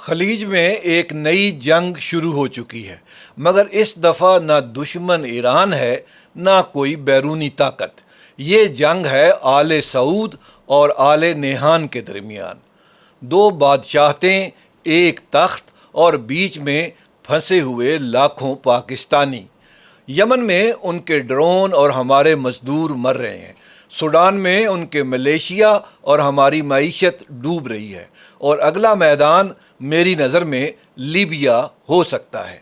خلیج میں ایک نئی جنگ شروع ہو چکی ہے، مگر اس دفعہ نہ دشمن ایران ہے نہ کوئی بیرونی طاقت۔ یہ جنگ ہے آل سعود اور آل نیہان کے درمیان۔ دو بادشاہتیں، ایک تخت اور بیچ میں پھنسے ہوئے لاکھوں پاکستانی۔ یمن میں ان کے ڈرون اور ہمارے مزدور مر رہے ہیں، سوڈان میں ان کے ملیشیا اور ہماری معیشت ڈوب رہی ہے، اور اگلا میدان میری نظر میں لیبیا ہو سکتا ہے۔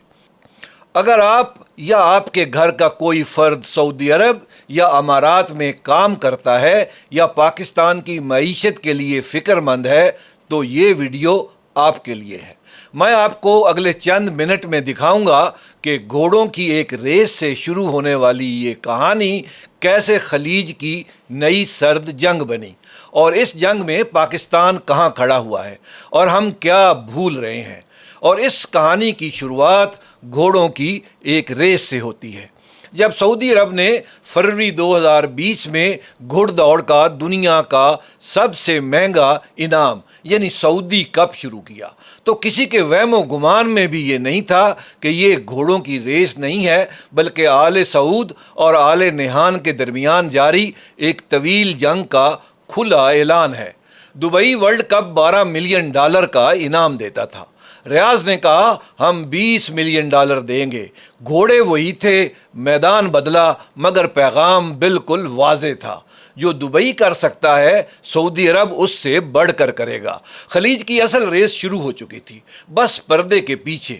اگر آپ یا آپ کے گھر کا کوئی فرد سعودی عرب یا امارات میں کام کرتا ہے یا پاکستان کی معیشت کے لیے فکر مند ہے تو یہ ویڈیو آپ کے لیے ہے۔ میں آپ کو اگلے چند منٹ میں دکھاؤں گا کہ گھوڑوں کی ایک ریس سے شروع ہونے والی یہ کہانی کیسے خلیج کی نئی سرد جنگ بنی، اور اس جنگ میں پاکستان کہاں کھڑا ہوا ہے اور ہم کیا بھول رہے ہیں۔ اور اس کہانی کی شروعات گھوڑوں کی ایک ریس سے ہوتی ہے، جب سعودی عرب نے فروری 2020 میں گھڑ دوڑ کا دنیا کا سب سے مہنگا انعام یعنی سعودی کپ شروع کیا، تو کسی کے وہم و گمان میں بھی یہ نہیں تھا کہ یہ گھوڑوں کی ریس نہیں ہے، بلکہ آل سعود اور آل نیہان کے درمیان جاری ایک طویل جنگ کا کھلا اعلان ہے۔ دبئی ورلڈ کپ $12 ملین کا انعام دیتا تھا۔ ریاض نے کہا ہم $20 ملین دیں گے۔ گھوڑے وہی تھے، میدان بدلا، مگر پیغام بالکل واضح تھا۔ جو دبئی کر سکتا ہے سعودی عرب اس سے بڑھ کر کرے گا۔ خلیج کی اصل ریس شروع ہو چکی تھی، بس پردے کے پیچھے۔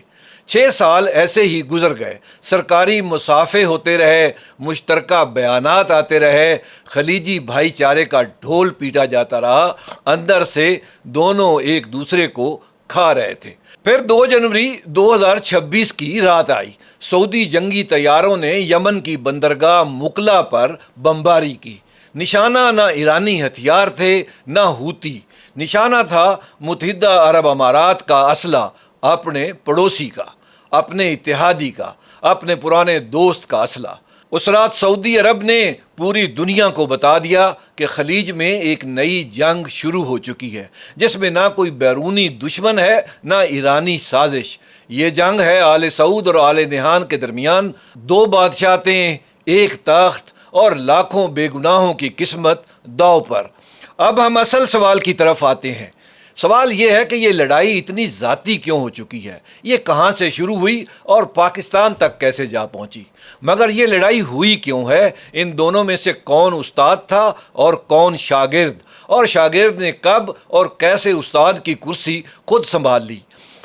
6 سال ایسے ہی گزر گئے، سرکاری مصافحے ہوتے رہے، مشترکہ بیانات آتے رہے، خلیجی بھائی چارے کا ڈھول پیٹا جاتا رہا، اندر سے دونوں ایک دوسرے کو کھا رہے تھے۔ پھر 2 جنوری 2026 کی رات آئی، سعودی جنگی طیاروں نے یمن کی بندرگاہ مکلا پر بمباری کی۔ نشانہ نہ ایرانی ہتھیار تھے نہ ہوتی، نشانہ تھا متحدہ عرب امارات کا اسلحہ، اپنے پڑوسی کا، اپنے اتحادی کا، اپنے پرانے دوست کا اسلحہ۔ اس رات سعودی عرب نے پوری دنیا کو بتا دیا کہ خلیج میں ایک نئی جنگ شروع ہو چکی ہے، جس میں نہ کوئی بیرونی دشمن ہے نہ ایرانی سازش۔ یہ جنگ ہے آل سعود اور آل نیہان کے درمیان، 2 بادشاہتیں، ایک تخت اور لاکھوں بے گناہوں کی قسمت داؤ پر۔ اب ہم اصل سوال کی طرف آتے ہیں۔ سوال یہ ہے کہ یہ لڑائی اتنی ذاتی کیوں ہو چکی ہے؟ یہ کہاں سے شروع ہوئی اور پاکستان تک کیسے جا پہنچی؟ مگر یہ لڑائی ہوئی کیوں ہے؟ ان دونوں میں سے کون استاد تھا اور کون شاگرد؟ اور شاگرد نے کب اور کیسے استاد کی کرسی خود سنبھال لی؟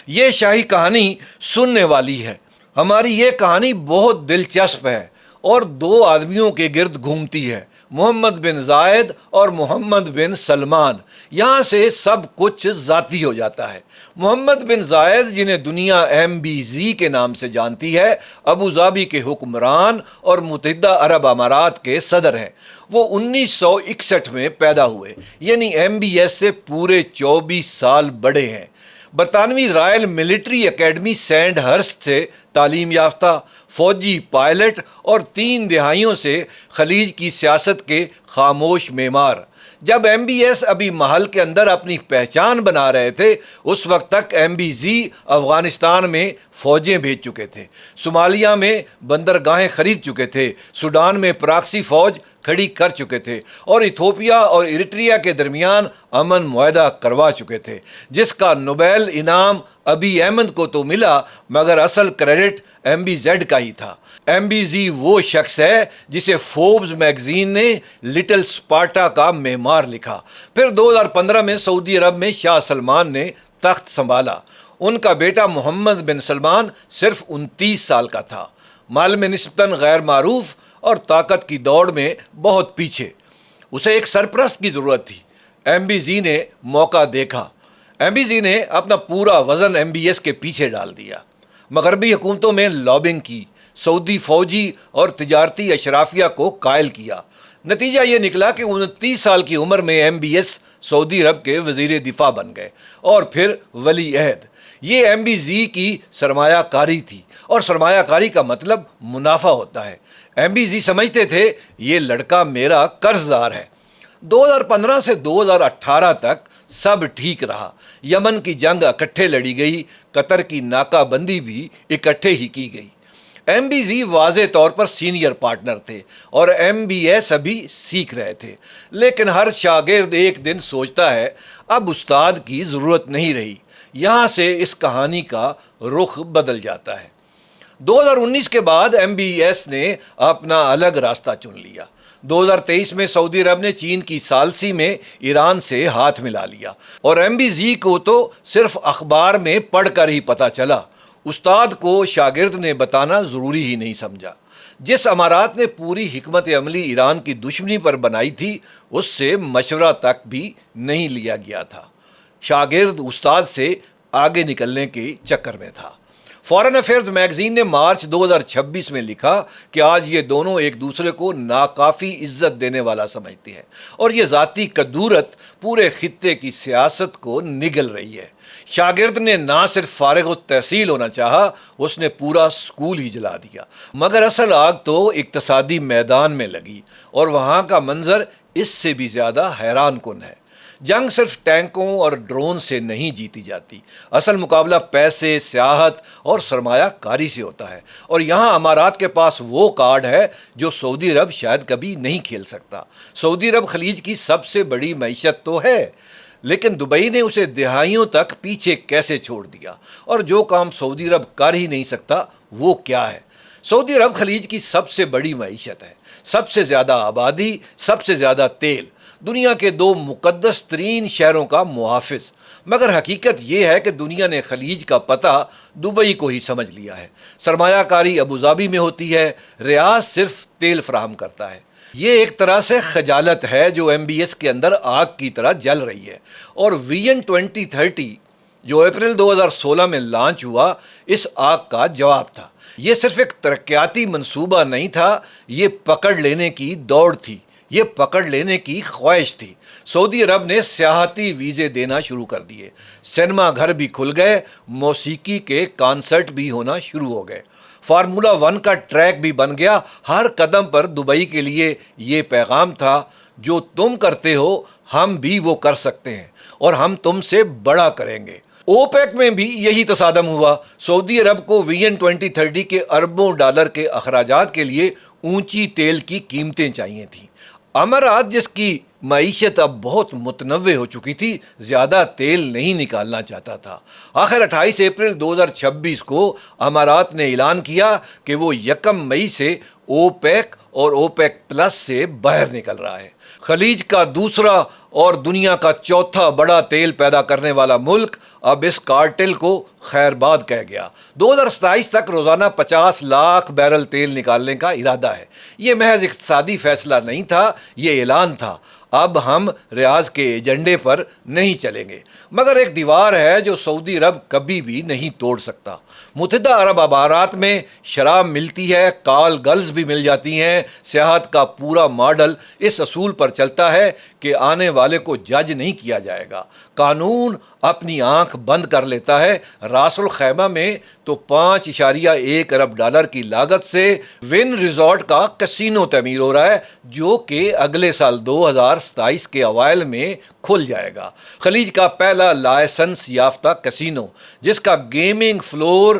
یہ شاہی کہانی سننے والی ہے۔ ہماری یہ کہانی بہت دلچسپ ہے اور 2 آدمیوں کے گرد گھومتی ہے، محمد بن زائد اور محمد بن سلمان۔ یہاں سے سب کچھ ذاتی ہو جاتا ہے۔ محمد بن زائد، جنہیں دنیا MBZ کے نام سے جانتی ہے، ابو ظبی کے حکمران اور متحدہ عرب امارات کے صدر ہیں۔ وہ 1961 میں پیدا ہوئے، یعنی MBS سے پورے 24 سال بڑے ہیں۔ برطانوی Royal military academy send Hurst سے تعلیم یافتہ، فوجی پائلٹ اور 3 دہائیوں سے خلیج کی سیاست کے خاموش معمار۔ جب MBS ابھی محل کے اندر اپنی پہچان بنا رہے تھے، اس وقت تک MBZ افغانستان میں فوجیں بھیج چکے تھے، صومالیہ میں بندرگاہیں خرید چکے تھے، سوڈان میں پراکسی فوج کھڑی کر چکے تھے، اور ایتھوپیا اور ایریٹریا کے درمیان امن معاہدہ کروا چکے تھے، جس کا نوبیل انعام ابی احمد کو تو ملا، مگر اصل کریڈٹ MBZ کا ہی تھا۔ MBZ وہ شخص ہے جسے فوربس میگزین نے لٹل اسپارٹا کا معمار لکھا۔ پھر 2015 میں سعودی عرب میں شاہ سلمان نے تخت سنبھالا۔ ان کا بیٹا محمد بن سلمان صرف 29 سال کا تھا، مال میں نسبتاً غیر معروف اور طاقت کی دوڑ میں بہت پیچھے۔ اسے ایک سرپرست کی ضرورت تھی۔ MBZ نے موقع دیکھا۔ MBZ نے اپنا پورا وزن MBS کے پیچھے ڈال دیا، مغربی حکومتوں میں لابنگ کی، سعودی فوجی اور تجارتی اشرافیہ کو قائل کیا۔ نتیجہ یہ نکلا کہ 29 سال کی عمر میں MBS سعودی عرب کے وزیر دفاع بن گئے اور پھر ولی عہد۔ یہ MBZ کی سرمایہ کاری تھی، اور سرمایہ کاری کا مطلب منافع ہوتا ہے۔ MBZ سمجھتے تھے یہ لڑکا میرا قرض دار ہے۔ 2015 سے 2018 تک سب ٹھیک رہا، یمن کی جنگ اکٹھے لڑی گئی، قطر کی ناکہ بندی بھی اکٹھے ہی کی گئی۔ ایم بی زی واضح طور پر سینئر پارٹنر تھے اور ایم بی ایس ابھی سیکھ رہے تھے، لیکن ہر شاگرد ایک دن سوچتا ہے اب استاد کی ضرورت نہیں رہی۔ یہاں سے اس کہانی کا رخ بدل جاتا ہے۔ 2019 کے بعد ایم بی ایس نے اپنا الگ راستہ چن لیا۔ 2023 میں سعودی عرب نے چین کی ثالثی میں ایران سے ہاتھ ملا لیا، اور ایم بی زی کو تو صرف اخبار میں پڑھ کر ہی پتہ چلا، استاد کو شاگرد نے بتانا ضروری ہی نہیں سمجھا۔ جس امارات نے پوری حکمت عملی ایران کی دشمنی پر بنائی تھی، اس سے مشورہ تک بھی نہیں لیا گیا تھا۔ شاگرد استاد سے آگے نکلنے کے چکر میں تھا۔ فارن افیئرز میگزین نے مارچ 2026 میں لکھا کہ آج یہ دونوں ایک دوسرے کو ناکافی عزت دینے والا سمجھتے ہیں، اور یہ ذاتی کدورت پورے خطے کی سیاست کو نگل رہی ہے۔ شاگرد نے نہ صرف فارغ التحصیل ہونا چاہا، اس نے پورا اسکول ہی جلا دیا۔ مگر اصل آگ تو اقتصادی میدان میں لگی، اور وہاں کا منظر اس سے بھی زیادہ حیران کن ہے۔ جنگ صرف ٹینکوں اور ڈرون سے نہیں جیتی جاتی، اصل مقابلہ پیسے، سیاحت اور سرمایہ کاری سے ہوتا ہے، اور یہاں امارات کے پاس وہ کارڈ ہے جو سعودی عرب شاید کبھی نہیں کھیل سکتا۔ سعودی عرب خلیج کی سب سے بڑی معیشت تو ہے، لیکن دبئی نے اسے دہائیوں تک پیچھے کیسے چھوڑ دیا، اور جو کام سعودی عرب کر ہی نہیں سکتا وہ کیا ہے؟ سعودی عرب خلیج کی سب سے بڑی معیشت ہے، سب سے زیادہ آبادی، سب سے زیادہ تیل، دنیا کے دو مقدس ترین شہروں کا محافظ۔ مگر حقیقت یہ ہے کہ دنیا نے خلیج کا پتہ دبئی کو ہی سمجھ لیا ہے۔ سرمایہ کاری ابوظہبی میں ہوتی ہے، ریاض صرف تیل فراہم کرتا ہے۔ یہ ایک طرح سے خجالت ہے جو ایم بی ایس کے اندر آگ کی طرح جل رہی ہے، اور ویژن 2030 جو اپریل 2016 میں لانچ ہوا، اس آگ کا جواب تھا۔ یہ صرف ایک ترقیاتی منصوبہ نہیں تھا، یہ پکڑ لینے کی دوڑ تھی، یہ پکڑ لینے کی خواہش تھی۔ سعودی عرب نے سیاحتی ویزے دینا شروع کر دیے، سینما گھر بھی کھل گئے، موسیقی کے کانسرٹ بھی ہونا شروع ہو گئے، فارمولا 1 کا ٹریک بھی بن گیا۔ ہر قدم پر دبئی کے لیے یہ پیغام تھا، جو تم کرتے ہو ہم بھی وہ کر سکتے ہیں، اور ہم تم سے بڑا کریں گے۔ اوپیک میں بھی یہی تصادم ہوا۔ سعودی عرب کو ویژن 2030 کے اربوں ڈالر کے اخراجات کے لیے اونچی تیل کی قیمتیں چاہیے تھیں۔ امارات، جس کی معیشت اب بہت متنوع ہو چکی تھی، زیادہ تیل نہیں نکالنا چاہتا تھا۔ آخر 28 اپریل 2026 کو امارات نے اعلان کیا کہ وہ 1 مئی سے اوپیک اور اوپیک پلس سے باہر نکل رہا ہے۔ خلیج کا دوسرا اور دنیا کا چوتھا بڑا تیل پیدا کرنے والا ملک اب اس کارٹل کو خیر باد کہہ گیا۔ 2027 تک روزانہ 50 لاکھ بیرل تیل نکالنے کا ارادہ ہے۔ یہ محض اقتصادی فیصلہ نہیں تھا، یہ اعلان تھا۔ اب ہم ریاض کے ایجنڈے پر نہیں چلیں گے، مگر ایک دیوار ہے جو سعودی عرب کبھی بھی نہیں توڑ سکتا۔ متحدہ عرب امارات میں شراب ملتی ہے، کال گرلز بھی مل جاتی ہیں۔ سیاحت کا پورا ماڈل اس اصول پر چلتا ہے کہ آنے والے کو جج نہیں کیا جائے گا، قانون اپنی آنکھ بند کر لیتا ہے۔ راس الخیمہ میں تو 5.1 ارب ڈالر کی لاگت سے ون ریزورٹ کا کسینو تعمیر ہو رہا ہے، جو کہ اگلے سال 2027 کے اوائل میں کھل جائے گا۔ خلیج کا پہلا لائسنس یافتہ کسینو، جس کا gaming floor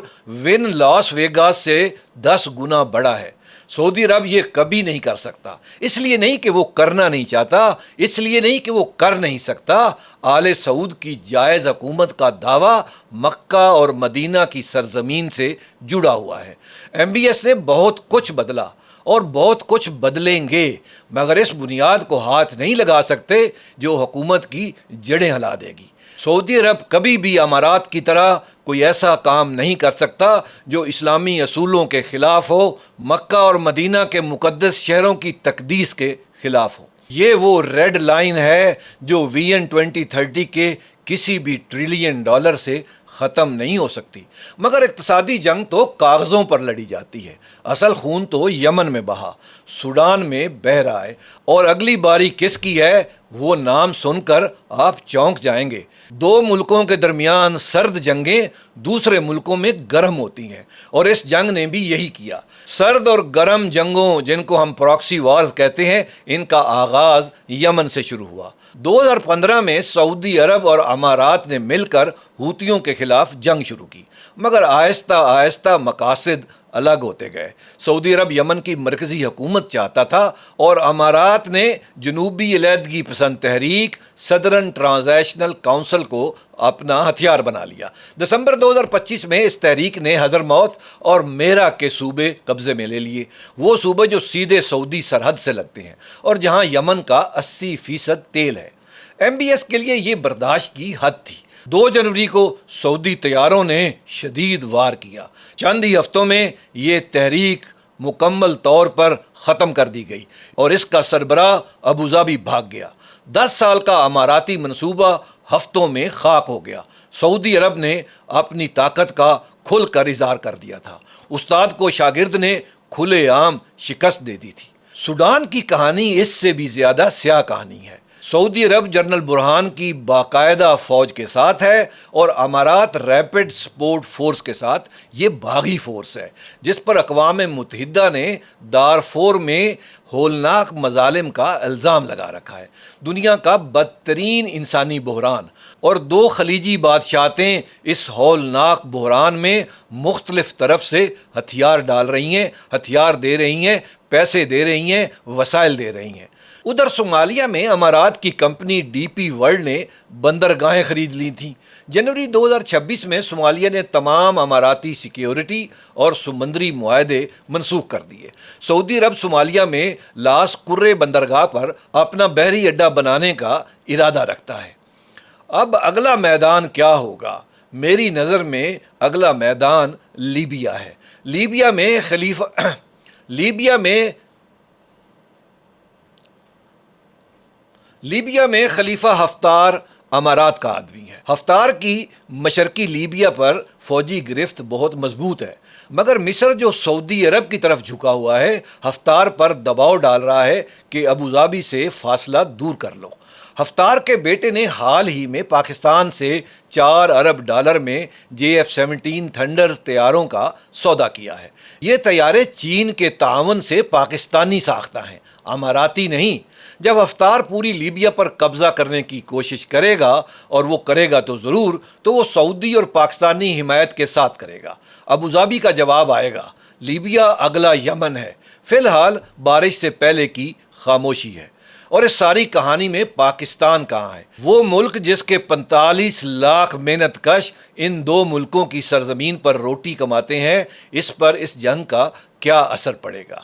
one Las Vegas سے 10 گنا بڑا ہے۔ سعودی عرب یہ کبھی نہیں کر سکتا، اس لیے نہیں کہ وہ کرنا نہیں چاہتا، اس لیے نہیں کہ وہ کر نہیں سکتا۔ آل سعود کی جائز حکومت کا دعویٰ مکہ اور مدینہ کی سرزمین سے جڑا ہوا ہے۔ ایم بی ایس نے بہت کچھ بدلا اور بہت کچھ بدلیں گے، مگر اس بنیاد کو ہاتھ نہیں لگا سکتے جو حکومت کی جڑیں ہلا دے گی۔ سعودی عرب کبھی بھی امارات کی طرح کوئی ایسا کام نہیں کر سکتا جو اسلامی اصولوں کے خلاف ہو، مکہ اور مدینہ کے مقدس شہروں کی تقدیس کے خلاف ہو۔ یہ وہ ریڈ لائن ہے جو ویژن 2030 کے کسی بھی ٹریلین ڈالر سے ختم نہیں ہو سکتی۔ مگر اقتصادی جنگ تو کاغذوں پر لڑی جاتی ہے، اصل خون تو یمن میں بہا، سوڈان میں بہہ رہا ہے، اور اگلی باری کس کی ہے وہ نام سن کر آپ چونک جائیں گے۔ دو ملکوں کے درمیان سرد جنگیں دوسرے ملکوں میں گرم ہوتی ہیں، اور اس جنگ نے بھی یہی کیا۔ سرد اور گرم جنگوں، جن کو ہم پراکسی وارز کہتے ہیں، ان کا آغاز یمن سے شروع ہوا۔ 2015 میں سعودی عرب اور امارات نے مل کر حوثیوں کے خلاف جنگ شروع کی، مگر آہستہ آہستہ مقاصد الگ ہوتے گئے۔ سعودی عرب یمن کی مرکزی حکومت چاہتا تھا، اور امارات نے جنوبی علیحدگی پسند تحریک سدرن ٹرانزیشنل کونسل کو اپنا ہتھیار بنا لیا۔ دسمبر 2025 میں اس تحریک نے حضرموت اور میرا کے صوبے قبضے میں لے لیے، وہ صوبے جو سیدھے سعودی سرحد سے لگتے ہیں اور جہاں یمن کا 80% تیل ہے۔ MBS کے لیے یہ برداشت کی حد تھی۔ 2 جنوری کو سعودی طیاروں نے شدید وار کیا۔ چند ہی ہفتوں میں یہ تحریک مکمل طور پر ختم کر دی گئی، اور اس کا سربراہ ابوظہبی بھاگ گیا۔ 10 سال کا اماراتی منصوبہ ہفتوں میں خاک ہو گیا۔ سعودی عرب نے اپنی طاقت کا کھل کر اظہار کر دیا تھا۔ استاد کو شاگرد نے کھلے عام شکست دے دی تھی۔ سوڈان کی کہانی اس سے بھی زیادہ سیاہ کہانی ہے۔ سعودی عرب جنرل برہان کی باقاعدہ فوج کے ساتھ ہے، اور امارات ریپڈ سپورٹ فورس کے ساتھ۔ یہ باغی فورس ہے جس پر اقوام متحدہ نے دارفور میں ہولناک مظالم کا الزام لگا رکھا ہے۔ دنیا کا بدترین انسانی بحران، اور 2 خلیجی بادشاہتیں اس ہولناک بحران میں مختلف طرف سے ہتھیار ڈال رہی ہیں، ہتھیار دے رہی ہیں، پیسے دے رہی ہیں، وسائل دے رہی ہیں۔ ادھر صومالیہ میں امارات کی کمپنی DP ورلڈ نے بندرگاہیں خرید لی تھیں۔ جنوری 2026 میں صومالیہ نے تمام اماراتی سیکیورٹی اور سمندری معاہدے منسوخ کر دیے۔ سعودی عرب صومالیہ میں لاس کرے بندرگاہ پر اپنا بحری اڈہ بنانے کا ارادہ رکھتا ہے۔ اب اگلا میدان کیا ہوگا؟ میری نظر میں اگلا میدان لیبیا ہے۔ لیبیا میں خلیفہ حفتار امارات کا آدمی ہے۔ حفتار کی مشرقی لیبیا پر فوجی گرفت بہت مضبوط ہے، مگر مصر جو سعودی عرب کی طرف جھکا ہوا ہے، حفتار پر دباؤ ڈال رہا ہے کہ ابوظہبی سے فاصلہ دور کر لو۔ حفتار کے بیٹے نے حال ہی میں پاکستان سے $4 ارب میں JF-17 تھنڈر طیاروں کا سودا کیا ہے۔ یہ طیارے چین کے تعاون سے پاکستانی ساختہ ہیں، اماراتی نہیں۔ جب حفتار پوری لیبیا پر قبضہ کرنے کی کوشش کرے گا، اور وہ کرے گا تو ضرور، تو وہ سعودی اور پاکستانی حمایت کے ساتھ کرے گا۔ ابوظہبی کا جواب آئے گا۔ لیبیا اگلا یمن ہے۔ فی الحال بارش سے پہلے کی خاموشی ہے۔ اور اس ساری کہانی میں پاکستان کہاں ہے؟ وہ ملک جس کے 45 لاکھ محنت کش ان 2 ملکوں کی سرزمین پر روٹی کماتے ہیں، اس پر اس جنگ کا کیا اثر پڑے گا؟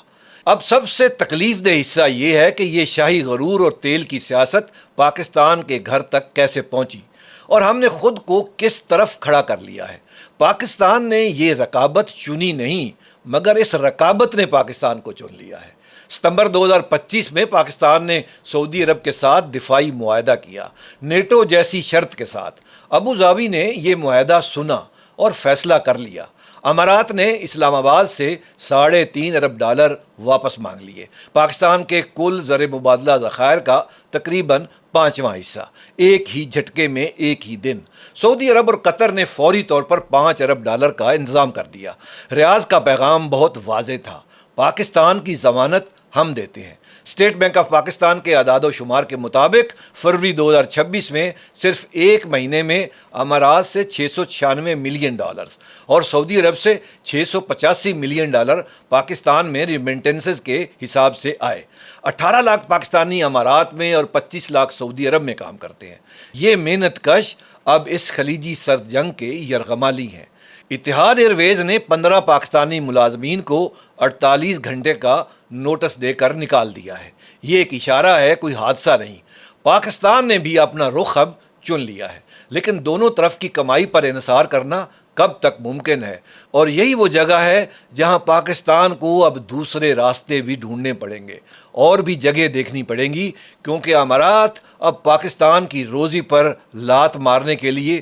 اب سب سے تکلیف دہ حصہ یہ ہے کہ یہ شاہی غرور اور تیل کی سیاست پاکستان کے گھر تک کیسے پہنچی، اور ہم نے خود کو کس طرف کھڑا کر لیا ہے۔ پاکستان نے یہ رقابت چنی نہیں، مگر اس رقابت نے پاکستان کو چن لیا ہے۔ ستمبر 2025 میں پاکستان نے سعودی عرب کے ساتھ دفاعی معاہدہ کیا، نیٹو جیسی شرط کے ساتھ۔ ابوظہبی نے یہ معاہدہ سنا اور فیصلہ کر لیا۔ امارات نے اسلام آباد سے $3.5 ارب واپس مانگ لیے، پاکستان کے کل زر مبادلہ ذخائر کا تقریباً 5واں حصہ، ایک ہی جھٹکے میں ایک ہی دن۔ سعودی عرب اور قطر نے فوری طور پر $5 ارب کا انتظام کر دیا۔ ریاض کا پیغام بہت واضح تھا: پاکستان کی ضمانت ہم دیتے ہیں۔ اسٹیٹ بینک آف پاکستان کے اعداد و شمار کے مطابق فروری 2026 میں صرف ایک مہینے میں امارات سے $696 ملین اور سعودی عرب سے $685 ملین پاکستان میں ریمنٹنسز کے حساب سے آئے۔ 18 لاکھ پاکستانی امارات میں اور 25 لاکھ سعودی عرب میں کام کرتے ہیں۔ یہ محنت کش اب اس خلیجی سرد جنگ کے یرغمالی ہیں۔ اتحاد ایئر ویز نے 15 پاکستانی ملازمین کو 48 گھنٹے کا نوٹس دے کر نکال دیا ہے۔ یہ ایک اشارہ ہے، کوئی حادثہ نہیں۔ پاکستان نے بھی اپنا رخ اب چن لیا ہے، لیکن دونوں طرف کی کمائی پر انحصار کرنا کب تک ممکن ہے؟ اور یہی وہ جگہ ہے جہاں پاکستان کو اب دوسرے راستے بھی ڈھونڈنے پڑیں گے، اور بھی جگہ دیکھنی پڑیں گی، کیونکہ امارات اب پاکستان کی روزی پر لات مارنے کے لیے